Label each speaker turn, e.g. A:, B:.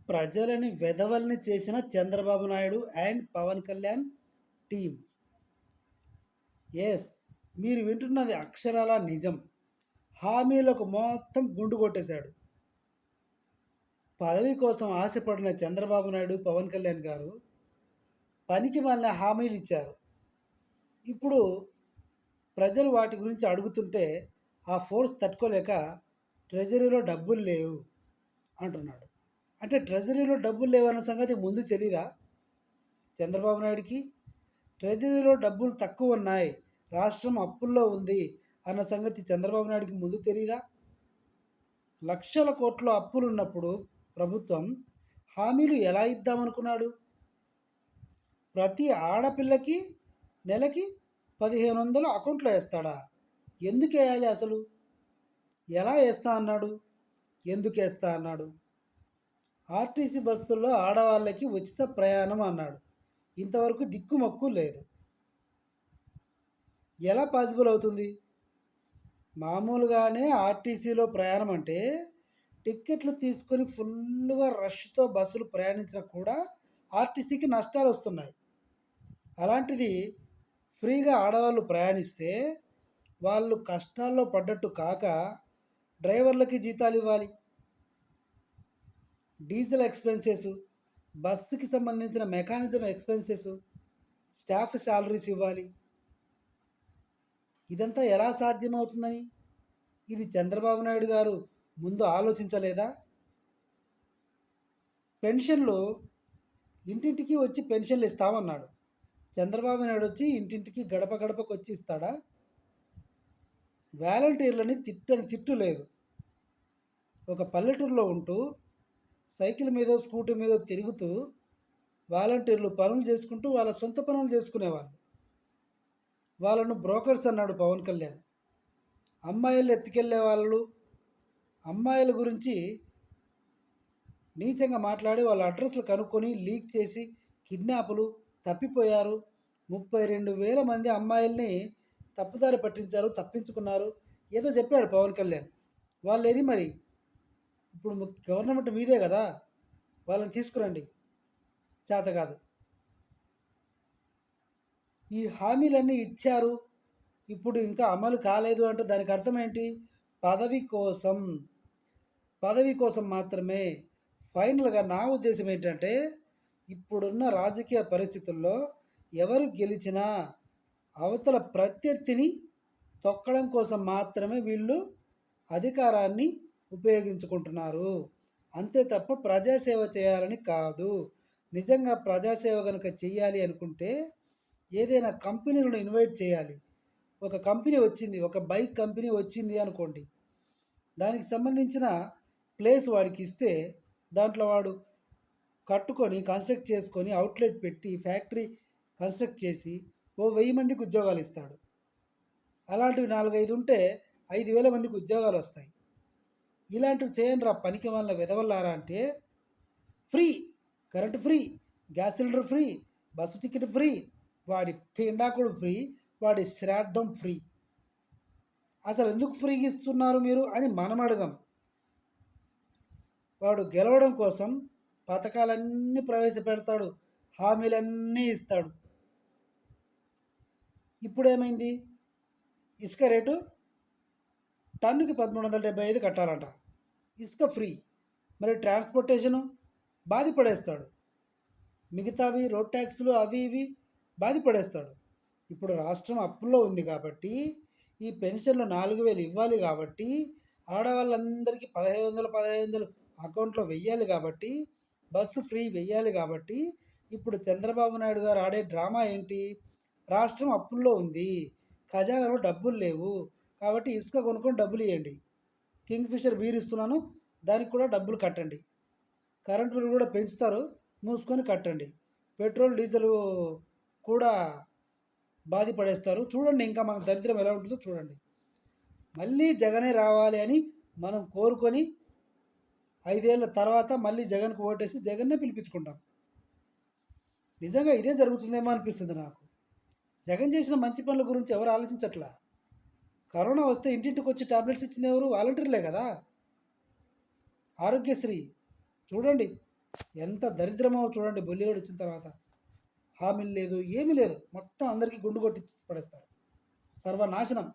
A: ప్రజలని వెధవల్ని చేసిన Chandrababu Naidu and Pawan Kalyan team. Yes, మీరు వింటున్నది అక్షరాల నిజం. హామీలకు మొత్తం గుండు కొట్టేశాడు. పదవి కోసం ఆశపడిన చంద్రబాబు నాయుడు పవన్ కళ్యాణ్ గారు పనికి మాలిన హామీలు ఇచ్చారు. ఇప్పుడు ప్రజలు వాటి గురించి అడుగుతుంటే ఆ ఫోర్స్ తట్టుకోలేక ట్రెజరీలో డబ్బులు లేవు అంటున్నాడు. అంటే ట్రెజరీలో డబ్బులు లేవన్న సంగతి ముందు తెలీదా చంద్రబాబు నాయుడికి? ట్రెజరీలో డబ్బులు తక్కువ ఉన్నాయి, రాష్ట్రం అప్పుల్లో ఉంది అన్న సంగతి చంద్రబాబు నాయుడికి ముందు తెలీదా? లక్షల కోట్ల అప్పులు ఉన్నప్పుడు ప్రభుత్వం హామీలు ఎలా ఇద్దామనుకున్నాడు? ప్రతి ఆడపిల్లకి నెలకి 1500 అకౌంట్లో వేస్తాడా? ఎందుకు వేయాలి అసలు? ఎలా వేస్తా అన్నాడు? ఎందుకు వేస్తా అన్నాడు? ఆర్టీసీ బస్సుల్లో ఆడవాళ్ళకి ఉచిత ప్రయాణం అన్నాడు. ఇంతవరకు దిక్కుమొక్కు లేదు. ఎలా పాసిబుల్ అవుతుంది? మామూలుగానే ఆర్టీసీలో ప్రయాణం అంటే టిక్కెట్లు తీసుకొని ఫుల్గా రష్తో బస్సులు ప్రయాణించినా కూడా ఆర్టీసీకి నష్టాలు వస్తున్నాయి. అలాంటిది ఫ్రీగా ఆడవాళ్ళు ప్రయాణిస్తే వాళ్ళు కష్టాల్లో పడ్డట్టు కాక డ్రైవర్లకి జీతాలు ఇవ్వాలి, డీజిల్ ఎక్స్పెన్సెస్, బస్సుకి సంబంధించిన మెకానిజం ఎక్స్పెన్సెస్, స్టాఫ్ శాలరీస్ ఇవ్వాలి. ఇదంతా ఎలా సాధ్యమవుతుందని ఇది చంద్రబాబు నాయుడు గారు ముందు ఆలోచించలేదా? పెన్షన్లు ఇంటింటికి వచ్చి పెన్షన్లు ఇస్తామన్నాడు. చంద్రబాబు నాయుడు వచ్చి ఇంటింటికి గడప గడపకు వచ్చి ఇస్తాడా? వాలంటీర్లని తిట్టు లేదు. ఒక పల్లెటూరులో ఉంటూ సైకిల్ మీద స్కూటీ మీద తిరుగుతూ వాలంటీర్లు పనులు చేసుకుంటూ వాళ్ళ సొంత పనులు చేసుకునేవాళ్ళు. వాళ్ళను బ్రోకర్స్ అన్నాడు పవన్ కళ్యాణ్. అమ్మాయిలు ఎత్తుకెళ్ళే వాళ్ళు, అమ్మాయిల గురించి నీచంగా మాట్లాడి వాళ్ళ అడ్రస్లు కనుక్కొని లీక్ చేసి కిడ్నాపులు, తప్పిపోయారు, 32,000 మంది అమ్మాయిల్ని తప్పుదారి పట్టించారు, తప్పించుకున్నారు, ఏదో చెప్పాడు పవన్ కళ్యాణ్. వాళ్ళు ఏరి మరి ఇప్పుడు గవర్నమెంట్ మీదే కదా, వాళ్ళని తీసుకురండి. చేత కాదు. ఈ హామీలన్నీ ఇచ్చారు, ఇప్పుడు ఇంకా అమలు కాలేదు అంటే దానికి అర్థం ఏంటి? పదవి కోసం మాత్రమే. ఫైనల్గా నా ఉద్దేశం ఏంటంటే ఇప్పుడున్న రాజకీయ పరిస్థితుల్లో ఎవరు గెలిచినా అవతల ప్రత్యర్థిని తొక్కడం కోసం మాత్రమే వీళ్ళు అధికారాన్ని ఉపయోగించుకుంటున్నారు. అంతే తప్ప ప్రజాసేవ చేయాలని కాదు. నిజంగా ప్రజాసేవ కనుక చెయ్యాలి అనుకుంటే ఏదైనా కంపెనీలను ఇన్వైట్ చేయాలి. ఒక కంపెనీ వచ్చింది, ఒక బైక్ కంపెనీ వచ్చింది అనుకోండి, దానికి సంబంధించిన ప్లేస్ వాడికి ఇస్తే దాంట్లో వాడు కట్టుకొని కన్స్ట్రక్ట్ చేసుకొని అవుట్లెట్ పెట్టి ఫ్యాక్టరీ కన్స్ట్రక్ట్ చేసి 1000 మందికి ఉద్యోగాలు ఇస్తాడు. అలాంటివి 4-5 ఉంటే 5,000 మందికి ఉద్యోగాలు వస్తాయి. ఇలాంటివి చేయండి రా పనికి వాళ్ళ వెదవల్లారా అంటే free current free, gas cylinder free, bus ticket free, వాడి పిండాకుడు ఫ్రీ, వాడి శ్రాద్ధం ఫ్రీ. అసలు ఎందుకు ఫ్రీగా ఇస్తున్నారు మీరు అని మనం అడగం. వాడు గెలవడం కోసం పథకాలన్నీ ప్రవేశపెడతాడు, హామీలన్నీ ఇస్తాడు. ఇప్పుడు ఏమైంది? ఇసుక రేటు టన్నుకి 1375 కట్టాలంట. ఇసుక ఫ్రీ. మరి ట్రాన్స్పోర్టేషను బాధపడేస్తాడు. మిగతావి రోడ్ ట్యాక్సులు అవి ఇవి బాధపడేస్తాడు. ఇప్పుడు రాష్ట్రం అప్పుల్లో ఉంది కాబట్టి ఈ పెన్షన్లు 4,000 ఇవ్వాలి కాబట్టి ఆడవాళ్ళందరికీ 1,500 అకౌంట్లో వెయ్యాలి కాబట్టి బస్సు ఫ్రీ వెయ్యాలి కాబట్టి ఇప్పుడు చంద్రబాబు నాయుడు గారు ఆడే డ్రామా ఏంటి? రాష్ట్రం అప్పుల్లో ఉంది, ఖజానాలో డబ్బులు లేవు కాబట్టి ఇసుక కొనుక్కొని డబ్బులు ఇవ్వండి, కింగ్ ఫిషర్ బీర్ ఇస్తున్నాను దానికి కూడా డబ్బులు కట్టండి, కరెంటు బిల్లు కూడా పెంచుతారు మూసుకొని కట్టండి, పెట్రోల్ డీజిల్ కూడా బాధపడేస్తారు. చూడండి ఇంకా మన దరిద్రం ఎలా ఉంటుందో చూడండి. మళ్ళీ జగనే రావాలి అని మనం కోరుకొని 5 ఏళ్ళ తర్వాత మళ్ళీ జగన్కు ఓటేసి జగన్నే పిలిపించుకుంటాం. నిజంగా ఇదే జరుగుతుందేమో అనిపిస్తుంది నాకు. జగన్ చేసిన మంచి పనుల గురించి ఎవరు ఆలోచించట్లా. కరోనా వస్తే ఇంటింటికి వచ్చి టాబ్లెట్స్ ఇచ్చింది ఎవరు? వాలంటీర్లే కదా. ఆరోగ్యశ్రీ చూడండి, ఎంత దరిద్రమో చూడండి బొల్లిగాడు వచ్చిన తర్వాత. హామీలు లేదు, ఏమీ లేదు, మొత్తం అందరికీ గుండు కొట్టి పడేస్తారు. సర్వనాశనం.